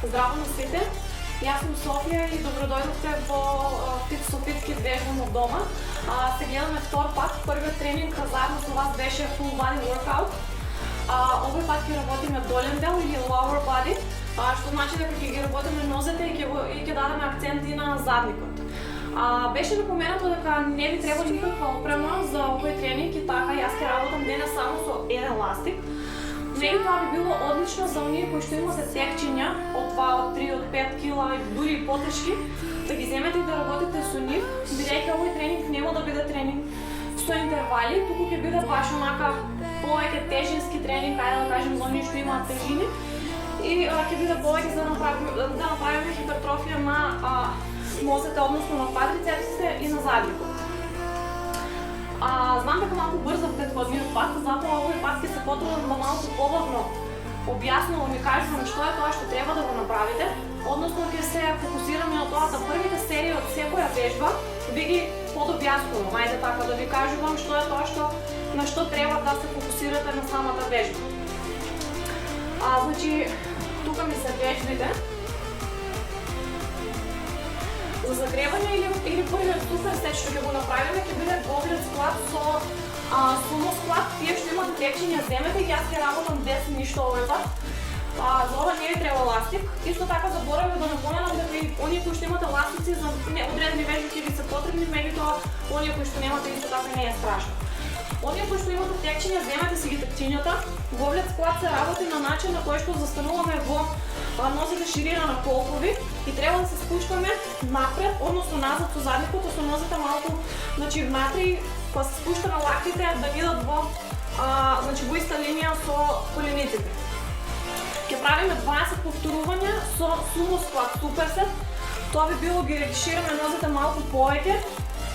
Здраво на свите! Аз съм София и добродойдохте во Fit Sofit движвам от дома. Се гледаме втор пат. Първият тренинг заедно с вас беше Full Body Workout. Овој пат ќе работиме долен дел или Lower Body, што значи дека ќе ги работиме нозете и ќе дадеме акцент и на задникот. Беше напоменато дека не би требало никаква опрема за овој тренинг и така јас ќе работам денес само со еден ластик. Меѓутоа би било одлично за оние кои што имате текчиња од 2, од 3, од 5 кила и дури и потешки, да ги земете и да работите со нив, бидејќи овој тренинг нема да биде тренинг со интервали, туку ќе биде баш онака повеќе тежински тренинг, ајде да кажем за оние што имаат тежини, и ќе биде повеќе за да направиме хипертрофија на нозете, односно на квадрицепсите и на задникот. Знам дека малку брзав претходниот пат, затоа овој пат ќе се потрудам да малку побавно објаснувам и кажувам што е тоа што треба да го направите, односно ќе се фокусираме на тоа да првите серии од секоја вежба би ги подобјаснувам, ајде така да ви кажувам што е тоа на што треба да се фокусирате на самата вежба. Значи, тука ми се вежбите. За загревање или првиот суперсет што ќе го направиме ќе биде гобlet склад со сумо склад. Тие што имате текчиња земете ги, јас ќе работам без ништо овој пат. За ова не ви треба ластик. Исто така заборавив да напоменам дека и оние кои што имате ластици за одредени вежби ќе ви се потребни, меѓутоа оние кои што немате исто така не е страшно. Оние кои што имате текчиња, земете си ги текчињата. Гобlet склад се работи на начин на кој што застануваме во нозете ширина на колпови и треба да се спуштаме напред, односно назад со задникот, со нозете малку внатре, па се спуштаме лактите да идат во иста линија со колениците. Ќе правиме 20 повторувања со сумо склад суперсет. Тоа би било ги регишираме нозете малку повеќе.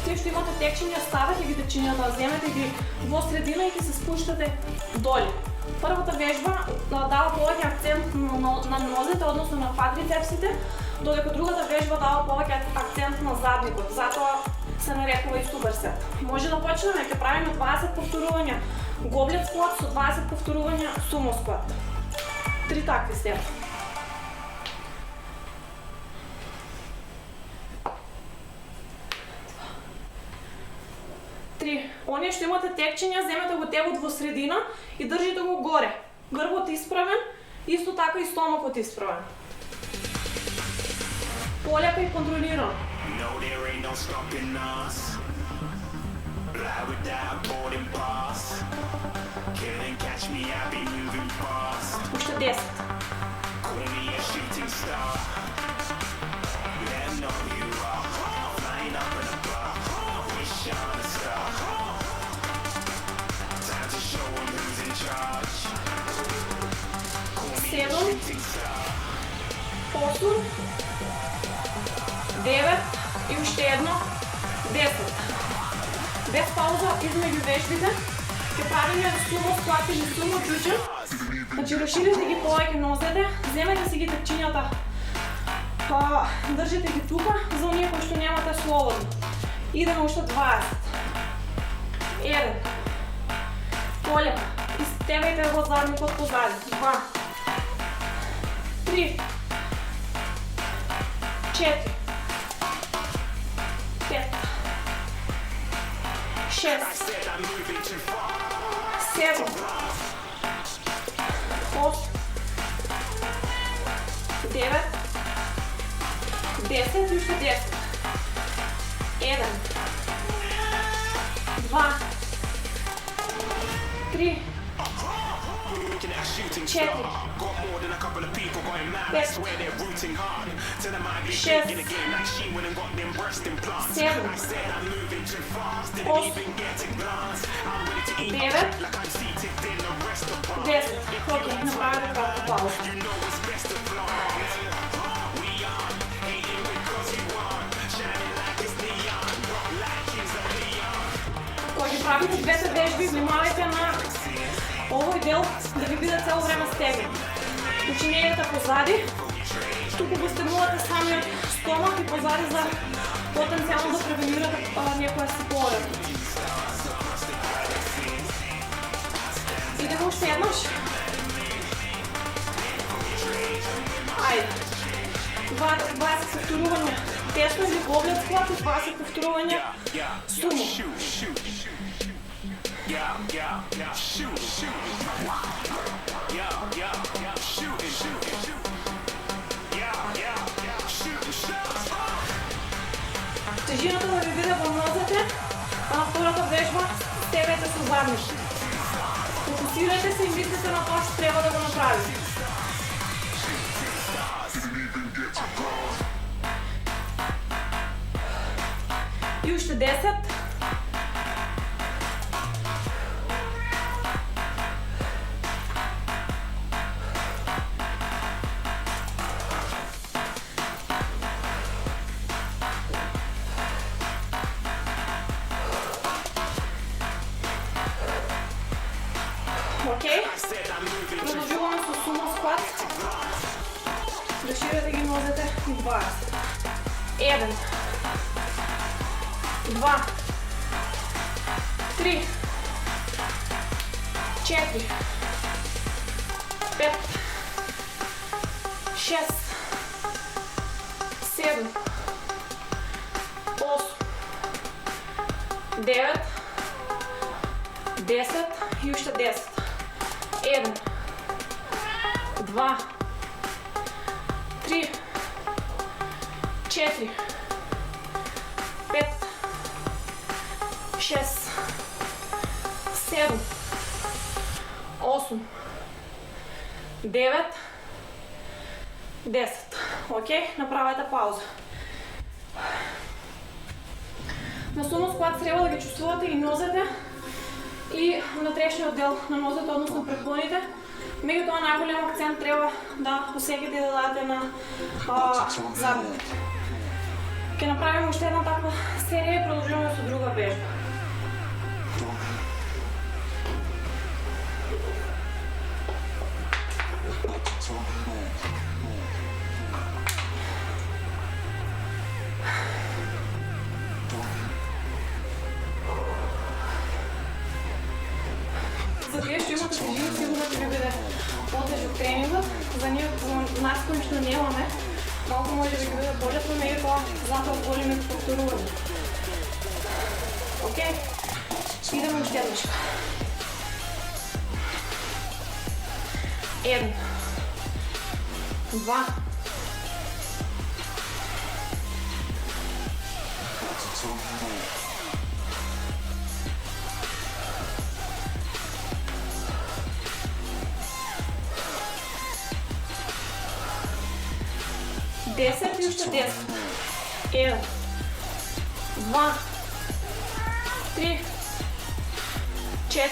Тие што имате текчиња, ставете ги текчињата, земете ги во средина и ќе се спуштате доле. Првата вежба дава повеќе акцент на нозете, односно на квадрицепсите, додека другата вежба дава повеќе акцент на задникот, затоа се нарекува и суперсет. Може да почнеме, ќе правиме 20 повторувања гобlet склад со 20 повторувања сумо склад. 3 такви сета. Оние што имате текчиња, земете го тегот во средина и држите го горе. Грбот исправен, исто така и стомакот исправен. Полека и контролирано. Уште 10. Седом, 8, 9 и уште едно, 10. Без пауза измеѓу вежбите ќе правиме сумо склад или сумо джуджа. Значи расширите ги повеќе нозете, земете си ги текчињата, држите ги тука, за оние кои што немате слободно. Идеме уште 20. 1. Полека. Изтегајте го задникот позади. 2. 3, 4, 5, 6, 7, 8, 9, 10 и уште 10. 1, 2, 3, 4, 5, 6, 7, 8, 9, 10. Окей, направя кратка пауза. Кога ги правите двете вежби, внимавајте на овој дел да ви биде цело време стегнат. Учинењата позади, туку го стегнувате самиот стомак и позади за потенцијално да превенирате некоја сипореност. Идеме уште еднаш. Ајде. 20 повторувања десно или поглед склад и 20 повторувања сумо. Тежината да ви биде во нозете, а на втората вежба стегнете со заднички. Фокусирайте се и мислите на тоа што треба да го направите. И уште 10. Окей? Продолжуваме со сумо склад. Разширете ги нозете и 20. 1, 2, 3, 4, 5, 6, 7, 8, 9, 10 и уште 10. 1, 2, 3, 4, 5, 6, 7, 8, 9, 10. Окей? Направете пауза. На сумо склад треба да ги чувствувате и нозете и внатрешниот дел на нозете, односно преклоните. Меѓутоа најголем акцент треба да усеките да дадете на задните. Ќе направиме уште една таква серија и продолжуваме со друга вежба. За тие што имате тежини, сигурно ќе ви биде потежок тренингот. За нас кои што немаме, малку може да ги биде полесно, меѓутоа затоа големи повторувања. Окей? Идеме уште еднашка. 1, 2, 10 и уште 10. 1, 2, 3, 4,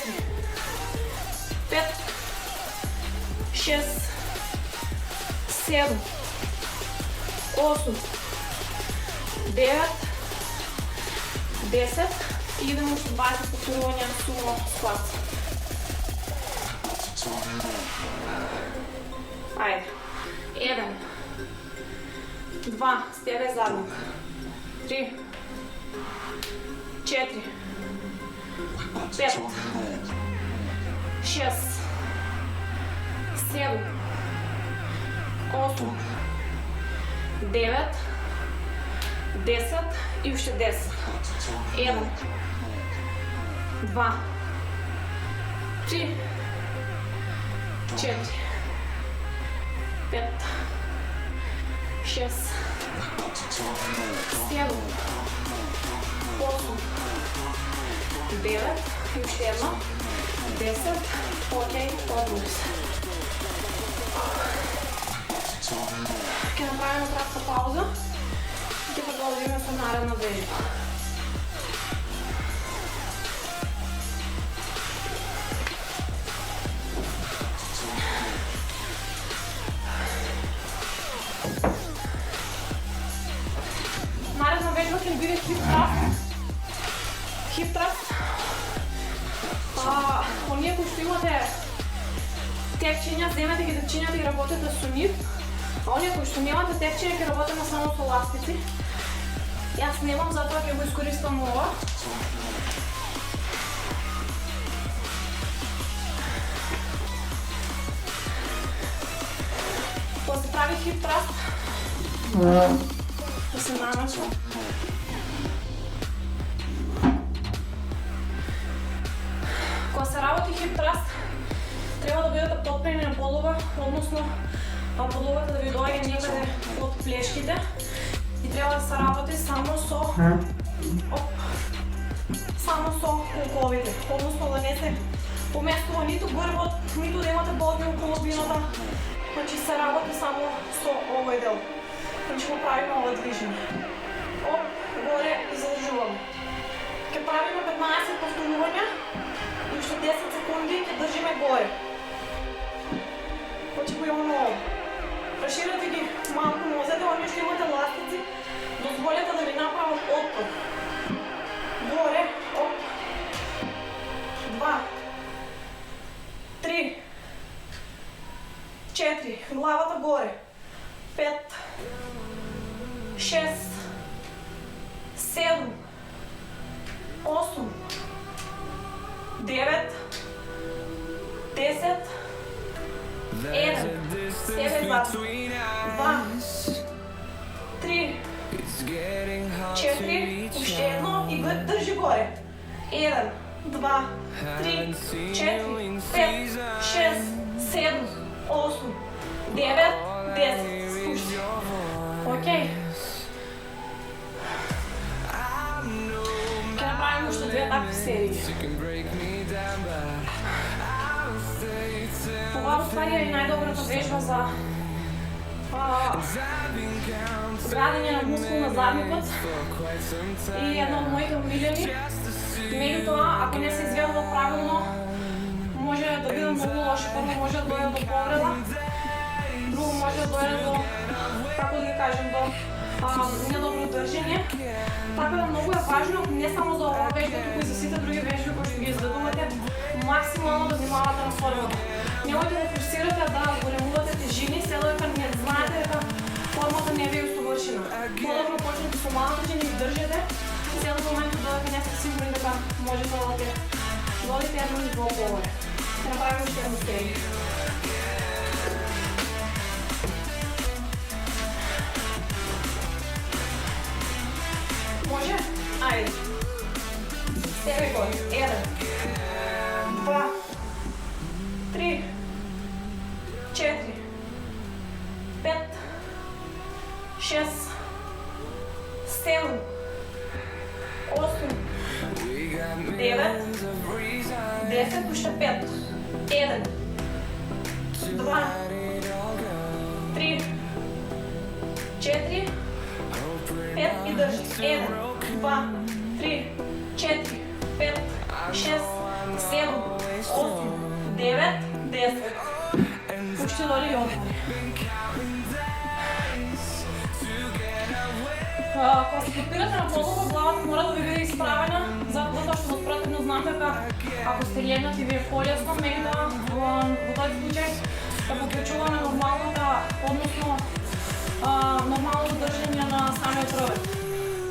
5, 6, 7, 8, 9, 10 и идемо уште 20 повторувања на сумо склад. Ајде. 1, 2, стегај задник. 3, 4, 5, 6, 7, 8, 9, 10 и уште 10. 1, 2, 3, 4, 5, 6, 7, 8, 9 и уште едно, 10, окей, одмори се. Ќе направиме кратка пауза и ќе продолжиме со наредна вежба. Наредна вежба ќе биде хип траст. Хип траст. Оние кои што имате текчења, земете ги текчењата и работете со нив. А оние кои што немате текчења, ќе работиме само со ластици. Јас немам, затоа ќе го искористам ова. Кога се прави хип траст, Да се намачва. Кога се работи хип траст, трябва да бидете подпрени на подлога, односно подлогата да ви дојде некаде од плешките и трябва да се работи само со колковите, односно да не се поместува ниту грбот, ниту да имате болки околу спината, значи се работи само со овој дел. Значи го правиме ова движење. Горе и задржуваме. Ке правиме 15 повторувања и уште 10 секунди ќе држиме горе. Значи го имаме ово. Разширете ги малку нозете, оние што имате ластици, дозволете да ви направат отпор. Горе, оп. 2, 3, 4, главата горе. 5, 6, 7, 8, 9, 10, 1, себе зад, 2, 3, 4, уште едно и држи горе. 1, 2, 3, 4, 5, 6, 7, 8, 9, 10. Спушти. Окей. Ке направим уште две такви серии. Ова уствари е најдобрата вежба за градење на мускул на задникот и една од моите омилени. Меѓутоа, ако не се изведува правилно, може да биде многу лошо. Прво може да дојде до повреда, друго може да дојде до, како да ги кажем, до недобро држење. Така да многу е важно, не само за оваа вежба, туку и за сите други вежби кои што ги изведувате, максимално да внимавате на формата. Немојте да форсирате да големувате тежини, се додека не знаете дека формата не ви е усовршена. Подобро почнете со мала тежини и држите, се до моментот додека не сте сигурни дека можете да додите едно ниво поворе. Ќе направиме уште едно серија. Може? Ајде. Себе горе. 1, 2, 3, 4, 5, 6, 7, 8, 9, 10, уште 5. 1, 2, 3, 4, 5 и држи. 1, 2, 3, 4, 5, 6, 7, 8, 9, 10. Пушти долу и отвори. Кога се подпирате на подлога, главата мора да ви биде изправена, затоа што спротивно знам дека ако сте легнати ви е полесно, меѓутоа во тој случај да поклучуваме нормалната, односно нормалното држење на самиот рвет.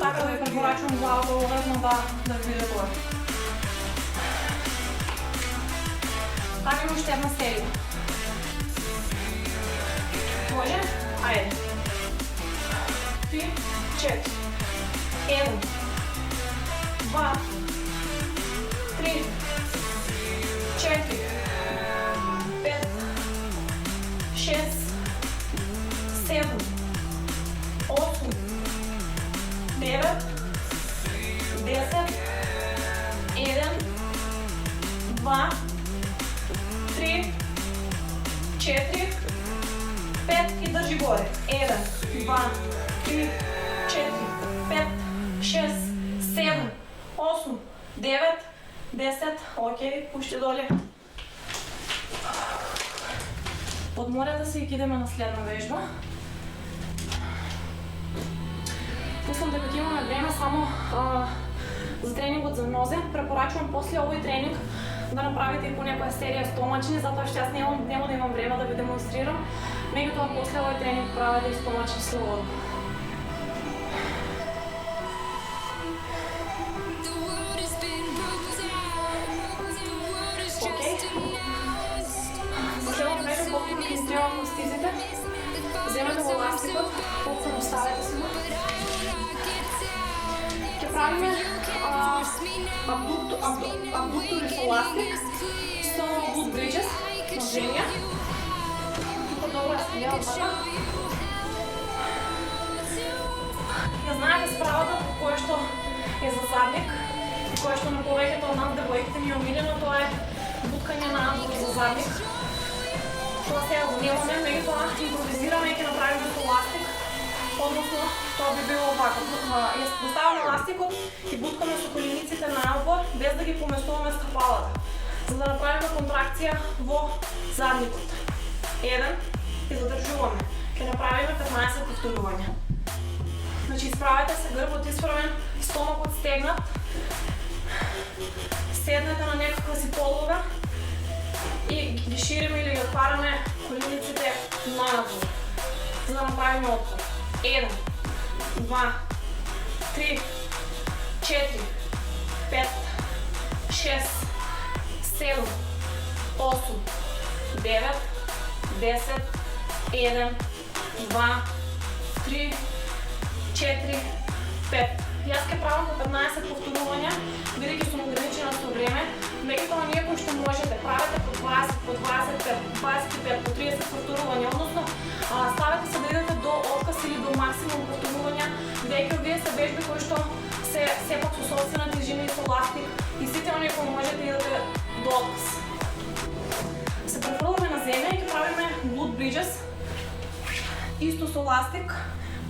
Така да ви препорачувам главата образно да ви биде тоа. Правиме уште една серија. Може? Ајде. 3, 4. 1, 2, 3, 4, 5, 6, 7, 8, 9, 10, 1, 2, 3, 4, 5 и држи горе. 1, 2, 3, 4, 5, 6, 7, 8, 9, 10. Окей, пушти доле. Подморете се и кидаме на следна вежба. Мислам дека ќе имаме време само за тренингот за нозе. Препорачувам после овој тренинг да направите и по некоја серија стомачни, затоа што јас нема да имам време да ви демонстрирам. Меѓутоа после овој тренинг правете и стомачни слободно. Окей. За следното вежба повторно ќе ни требаат на стизите. Земете го ластикот, колку Оставете си го. Ще правим абдуктори с еластик, stoma glute bridges, движения. Тук добре стоя отзака. Не знаете справата по кое што е за задник, кое што на повеќето од нас девојките ни е омилено, тоа е буткање на надвор за задник. Тоа сега го немаме, меѓутоа импровизираме и ќе направиме со еластик, односно тоа би било овако. Поставаме еластикот и буткаме со колениците надвор, без да ги поместуваме стапалата, за да направиме контракција во задникот. Еден и задржуваме. Ќе направиме 15 повторувања. Значи изправете се, грбот изправен, стомакот стегнат, седнете на некаква си полога и ги шириме или ги отвараме колениците надвор, за да направиме отпор. 1, 2, 3, 4, 5, 6, 7, 8, 9, 10, 1, 2, 3, 4, 5. И аз ке правам по 15 повторувања, бидејќи сум ограничена со време, меѓутоа ние кои што можете, правете по 20, по 25, по 25, по 30 повторувања, односно ставете се да идете до отказ или до максимум повторувања, бидејќи овие се вежби кои што се сепак со собствена тежина и со еластик и сите оние кои можете идете до отказ. Се префрламе на земја и ќе правиме glute bridges, исто со еластик,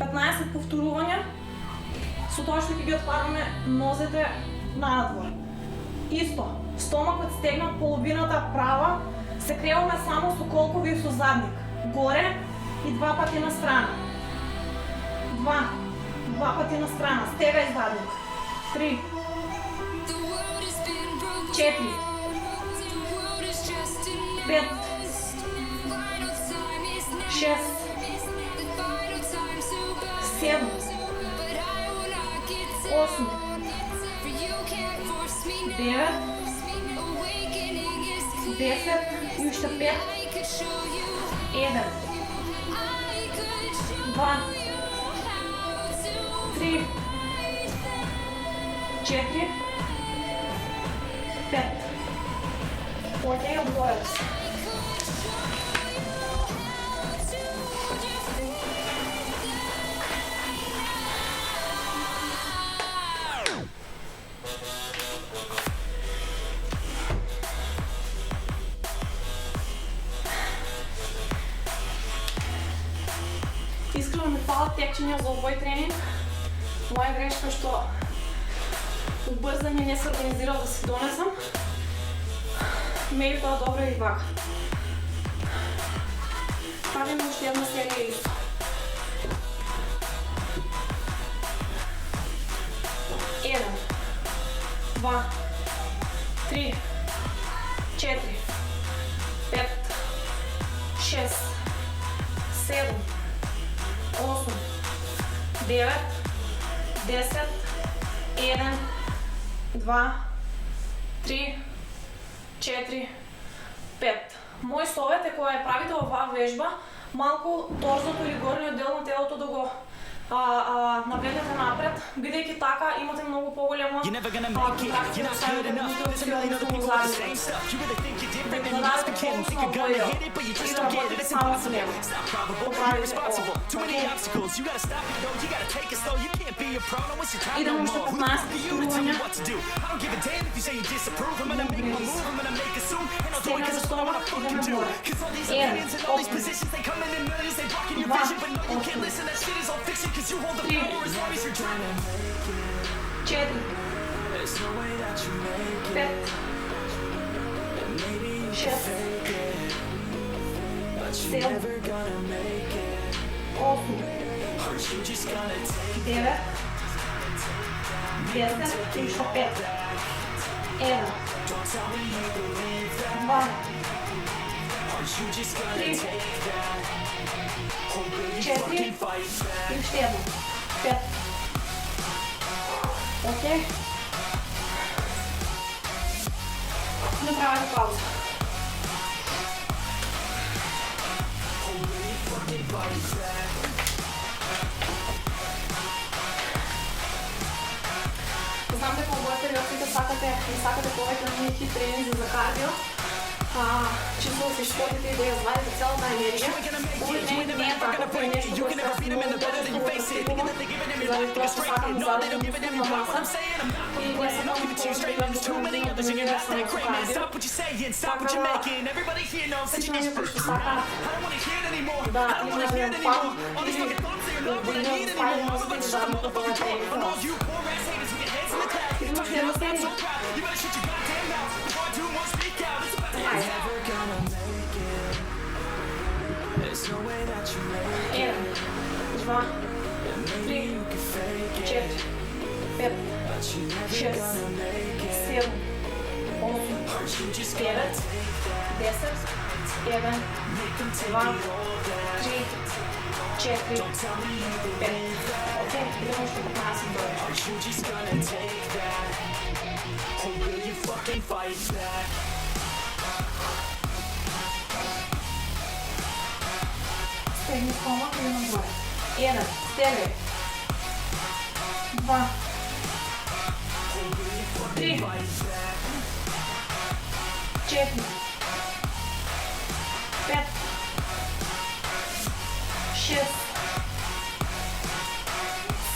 15 повторувања, со тоа што ќе ги отвараме нозете надвор. Исто, стомакот стегнат, половината права, се креваме само со колкови со задник. Горе и 2 пати на страна. 2 пати на страна, стегај задник. 3, 4, 5, 6, 7, 8, 9, 10 и уште 5, 1, 2, 3, 4, 5. Окей, отгоре се. Искрено ми фалат текчења за овој тренинг. Моја грешка што убрзање не се организирал да се донесам. Меѓутоа добро и вака. Правиме уште една серија исто. Еден, 2, 3, 4, 5, 6, 7, 8, 9, 10, 1, 2, 3, 4, 5. Мој совет е кога ја правите оваа вежба, малку торзото или горниот дел на телото да го наведете напред, бидејќи така имате многу поголема контракција на самите глутеуси, односно задните. Така да дадете фокус на овој дел и да работите само со него. Поправите ово. Идемо уште 15 повторувања. Стегнете стомак, идеме горе. 1, 8, 2, 8, 3, 4, 5, 6, 7, 8, 9, 10 и уште 5. 1, 2, 3, 4 и уште едно. 5. Окей. Направете пауза. сакате повеќе на мини хит тренинзи за кардио, чисто да се изходите и да ја извадите цялата енергија. Уведнение не е така е нешто което е много тежко да постигува, заради тоа што сакам да зададем мускулна маса и не сакам да тренирам да тренирам само за кардио. Така всички ние кои што сакаат да имаме фан или да имаме спајаност и да имаме това тренинг. Идемо ще една серия. Еден, два, три, четири, пет, шест, седем, осем, девет, 10, 1, 2, 3, 4, 5. Окей, идемо ще 15 броя. Стегни кома и нагоре. 1, стегай. 2, 3, 4, 5, 6,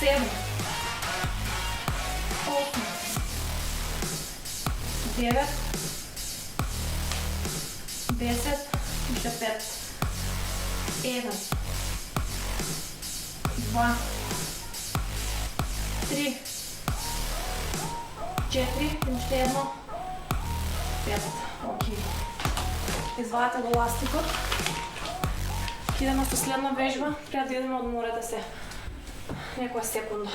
7, 8, 9, 10, еще 5. 1, 2, 3, 4, още едно, 5. Окей. Извадете го ластикот. Идеме со следна вежба, пред да идеме одморете се некоја секунда.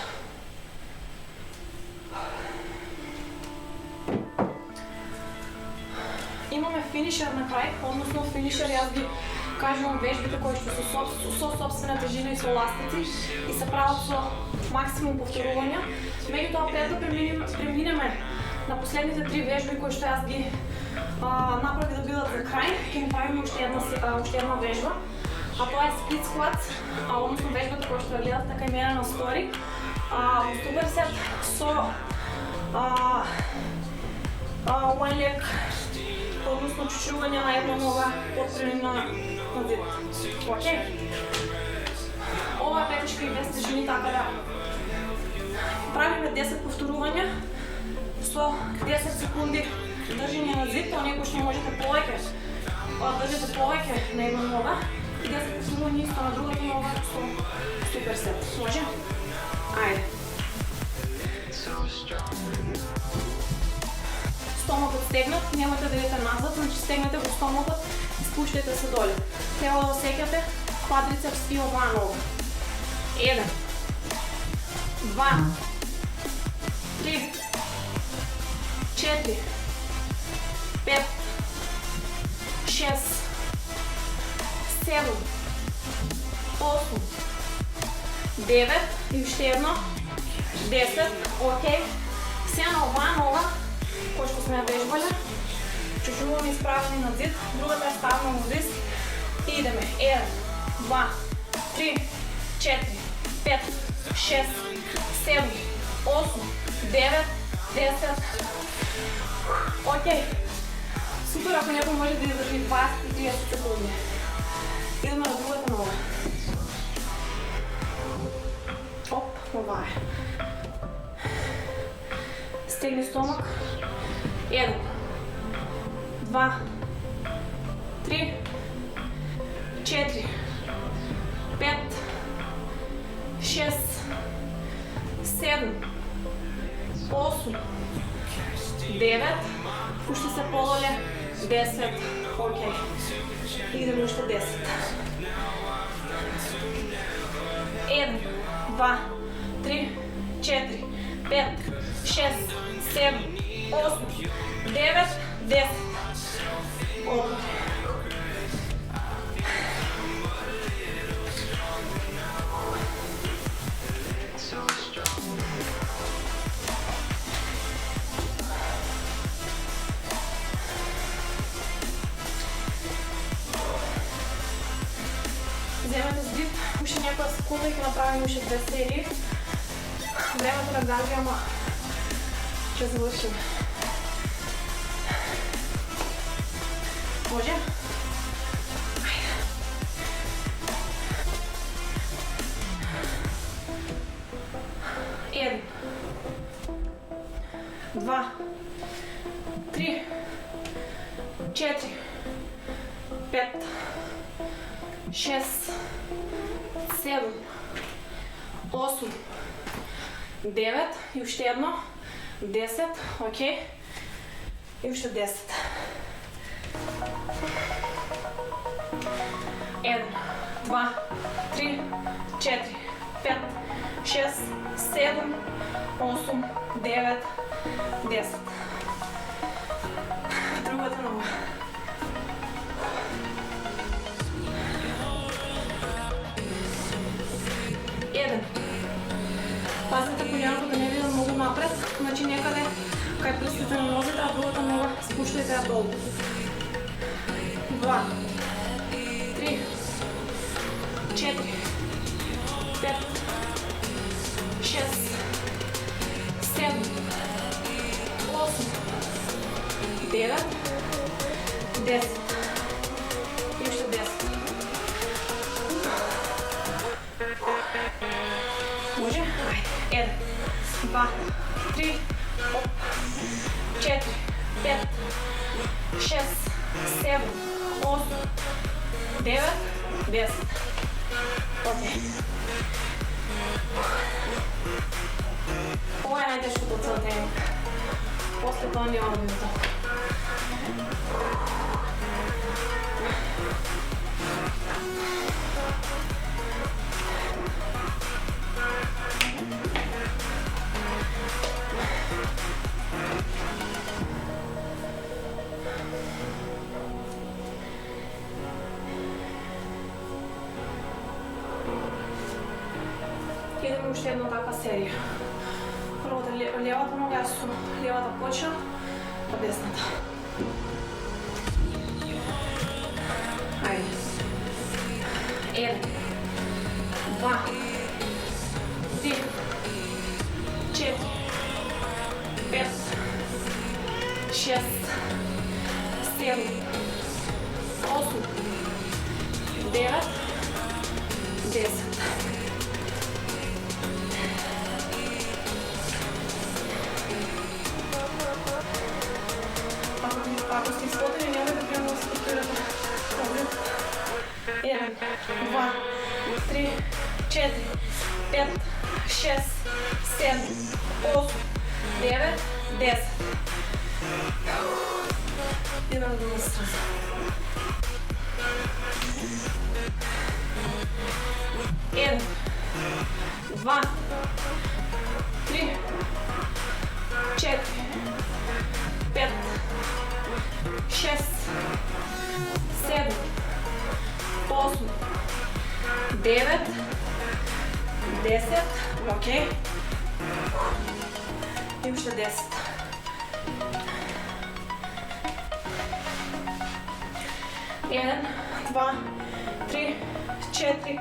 Имаме финишер на крај, односно финишер јас ги кажувам вежбите кои што се со собствена тежина и со ластици и се прават со максимум повторувања. Меѓутоа пред да преминеме на последните 3 вежби кои што јас ги направи да бидат за крај, ќе направиме уште една вежба. А тоа е спlit squat, односно вежбата која што ја гледате кај мене на стори. Во суперсет со one leg, односно чучување на една нога отстрани на зид. Окей? Ова е петичка и без тежини, така да правиме 10 повторувања со 10 секунди држање на зид, а некој што можете повеќе, држите повеќе на една нога и 10 повторувања исто на другата нога со суперсет. Може? Ајде. Стомакот стегнат, немојте да идете назад, значи стегнете го стомакот и спуштете се доле. Треба да осеќате квадрицепс и оваа нога. 1, 2, 3, 4, 5, 6, 7, 8, 9 и уште едно, 10, окей. Сега на оваа нога, кој што сме ја вежбале, чучуваме изправени на зид, другата е ставна на зид и идеме. 1, 2, 3, 4, 5, 6, 7, 8, 9, 10. Окей. Супер, ако некој може да издржи 20-30 секунди. Идеме на другата нога. Оп, ова е. Стегни стомак. 1, 2, 3, 4, 5, 6, 7, 8, 9, уште се подоле, 10, окей. Идеме уште 10. 1, 2, 3, 4, 5, 6, 7, 8, 9, 10. Окей. Вземете здив, уште някоя секунда и ќе направим уште 2 серии. Времето да гази, ама Ще завършим. Може? Един. 2. 3. 4. 5. 6. 7. 8. 9. И още едно. 10. Окей. И още 10. 1, 2, 3, 4, 5, 6, 7, 8, 9, 10. Другата нога. Един. Пазите коляното да не видя много напред, значи някъде кай пръстите на нозите, а другата нога спущайте я долу. 2, 3, 4, 5, 6, 7, 8, 9, 10. И още 10. Може? Айде. 1, 2, 3, 4, 5, 6, 7, 8, 9, 10. Окей. Това е най-тежкото от цял тренинг. После това няма да минута. Идем още една така серия. Първата левата нога, левата почва, а десната. Айде. 1, 2, 3, 4, 5, 6, 7, 8, 9, 10. Ако сте изходили, няма да приема да се повторите. 1, 2, 3, 4, 5, 6, 7, 8, 9, 10. Идем да го настрана. Един, 2, 3, 4, 5, 6, 7, 8, 9, 10, окей. И още 10. Един, 2, 3, 4,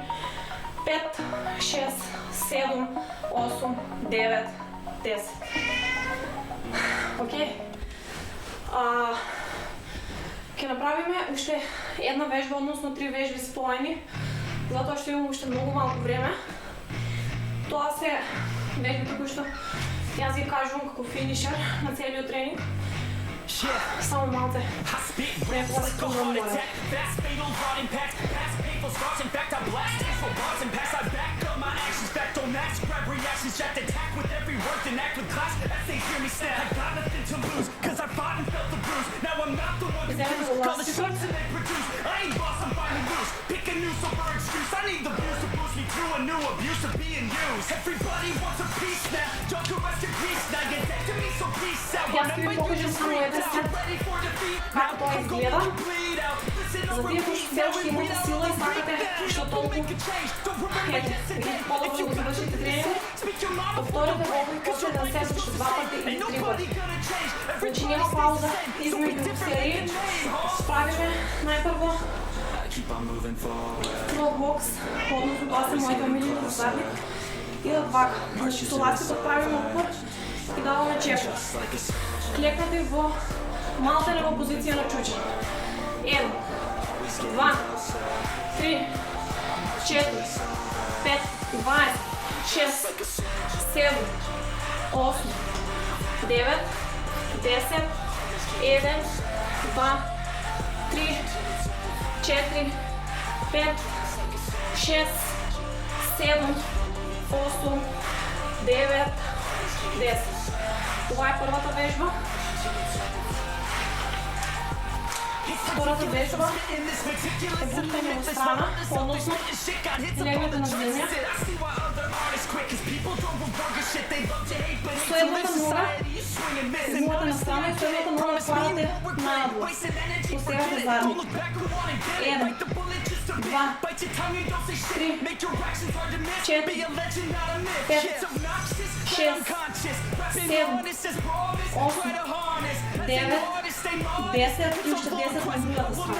5, 6, 7, 8, 9, 10. Окей. Ќе направиме уште една вежба, односно 3 вежби споени, затоа што имам уште многу малку време. Тоа се вежбите кои што јас ги кажувам како финишер на целиот тренинг. Само малце некоја секунда мора. Вземем го ластикот. Јас ќе ви покажам само еден сет како тоа изгледа. За тие кои все уште имате сила и сакате што толку подобро да го завршите тренинг, повторете го и после да се уште 2 пати или 3 пати. Значи нема пауза измеѓу серии. Правиме најпрво frog box, односно тоа се моите омиljeni задник. И да вака. Значи со ластикот правиме отпор и даваме чепка. Клекнете во малта позиција на чуче. 1, 2, 3, 4, 5, 20, 6, 7, 8, 9, 10, 1, 2, 3, 4, 5, 6, 7, 8, 9, 10. Това е първата вежба. Втората вежба е бутане в страна, односно легнете на земја. Следната нога измувате на страна и следната нога отваряте надвор. Поставяте задни. 1, 2, 3, 4, 5, 6, 7, 8, 9, 10 и още 10 на другата страна.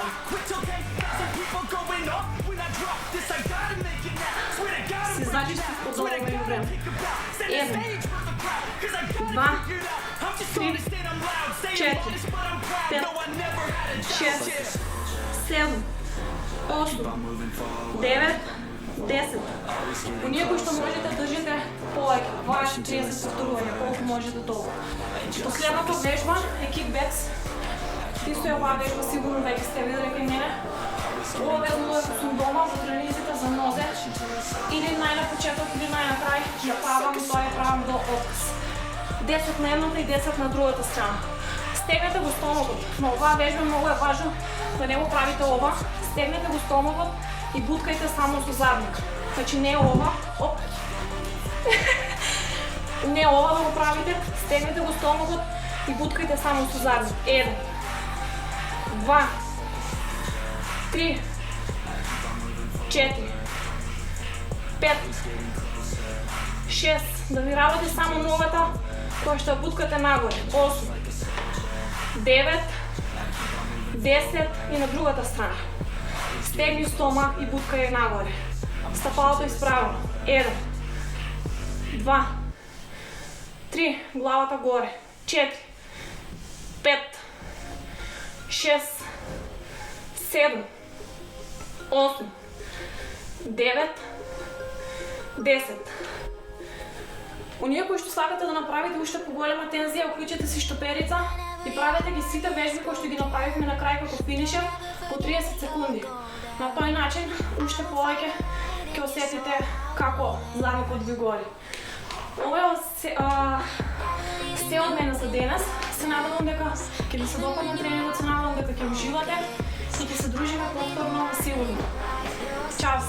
Си значи, че подобраме и време. 1, 2, 3, 4, 5, 6, 7, 8, 9, 10. Понякога ще можете да държите повече, 20-30 повторувания, колко можете толкова. Последната вежба е кикбекс. Исто е ова вежба, сигурно веќе сте видели кај мене. Ова везно е сум дома за тренизите за нозе. Или најнапочеток или најнакрај ја правам, тоа ја правам до отказ. 10 на едната и 10 на другата страна. Стегнете го стомагот. Но оваа вежба многу е важно да не го правите ова. Стегнете го стомагот и буткајте само со задник. Значи не ова, оп. Не ова да го правите, стегнете го стомагот и буткајте само со задник. 1, 2, 3, 4, 5, 6. Да ви работи само ногата која ще буткате нагоре. 8, 9, 10 и на другата страна. Стегни стомак и буткај нагоре. Стапалото изправено. 1, 2, 3, главата горе. 4, 5, 6, 7, 8, 9, 10. Оние кои што сакате да направите уште поголема тензија, уклучете си штоперица и правете ги сите вежби кои што ги направивме на крај како финишер по 30 секунди. На тој начин уште повеќе ќе осетите како задникот ви гори. Ова е се од мене за денес. Се надевам дека ќе ви се допадне тренингот, се надевам дека ќе уживате и ќе се дружиме повторно сигурно. Чао!